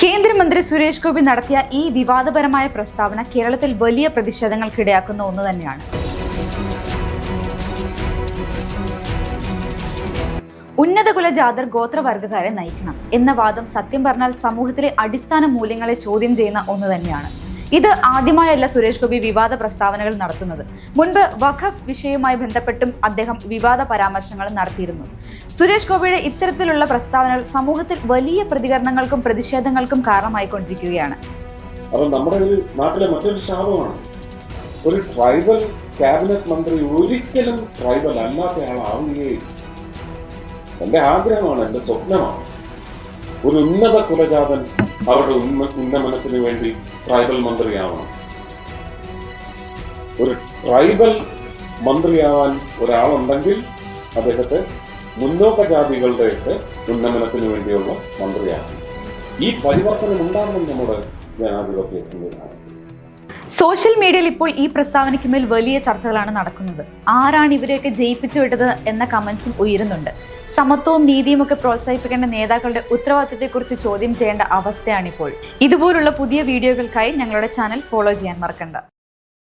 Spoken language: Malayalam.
കേന്ദ്രമന്ത്രി സുരേഷ് ഗോപി നടത്തിയ ഈ വിവാദപരമായ പ്രസ്താവന കേരളത്തിൽ വലിയ പ്രതിഷേധങ്ങൾക്കിടയാക്കുന്ന ഒന്ന് തന്നെയാണ്. ഉന്നത കുലജാതർ ഗോത്രവർഗ്ഗക്കാരെ നയിക്കണം എന്ന വാദം സത്യം പറഞ്ഞാൽ സമൂഹത്തിലെ അടിസ്ഥാന മൂല്യങ്ങളെ ചോദ്യം ചെയ്യുന്ന ഒന്ന് തന്നെയാണ്. ഇത് ആദ്യമായല്ല സുരേഷ് ഗോപി വിവാദ പ്രസ്താവനകൾ നടത്തുന്നത്. മുൻപ് വഖഫ് വിഷയവുമായി ബന്ധപ്പെട്ടും അദ്ദേഹം വിവാദ പരാമർശങ്ങൾ നടത്തിയിരുന്നു. സുരേഷ് ഗോപിയുടെ ഇത്തരത്തിലുള്ള പ്രസ്താവനകൾ സമൂഹത്തിൽ വലിയ പ്രതികരണങ്ങൾക്കും പ്രതിഷേധങ്ങൾക്കും കാരണമായിക്കൊണ്ടിരിക്കുകയാണ്. അപ്പോൾ നമ്മുടെ നാട്ടിലെ മറ്റൊരു ശാപമാണ്, ഒരു ട്രൈബൽ ക്യാബിനറ്റ് മന്ത്രി ഒരിക്കലും ട്രൈബൽ അല്ലാത്ത ആളാവുകയും. എന്റെ ആഗ്രഹമാണ്, എന്റെ സ്വപ്നമാണ്, ഒരു ഉന്നത കുലജാതൻ അവരുടെ ഉന്നമനത്തിന് വേണ്ടി ട്രൈബൽ മന്ത്രിയാവണം. ഒരു ട്രൈബൽ മന്ത്രിയാവാൻ ഒരാളുണ്ടെങ്കിൽ അദ്ദേഹത്തെ മുന്നോക്ക ജാതികളുടെ ഉന്നമനത്തിന് വേണ്ടിയുള്ള മന്ത്രിയാവണം. ഈ പരിവർത്തനം ഉണ്ടാകണം നമ്മുടെ ജനാധിപത്യ സംവിധാനം. സോഷ്യൽ മീഡിയയിൽ ഇപ്പോൾ ഈ പ്രസ്താവനയ്ക്ക് മേൽ വലിയ ചർച്ചകളാണ് നടക്കുന്നത്. ആരാണ് ഇവരെയൊക്കെ ജയിപ്പിച്ചു വിട്ടത് എന്ന കമന്റ്സും ഉയരുന്നുണ്ട്. സമത്വവും നീതിയും ഒക്കെ പ്രോത്സാഹിപ്പിക്കേണ്ട നേതാക്കളുടെ ഉത്തരവാദിത്തത്തെക്കുറിച്ച് ചോദ്യം ചെയ്യേണ്ട അവസ്ഥയാണിപ്പോൾ. ഇതുപോലുള്ള പുതിയ വീഡിയോകൾക്കായി ഞങ്ങളുടെ ചാനൽ ഫോളോ ചെയ്യാൻ മറക്കണ്ട.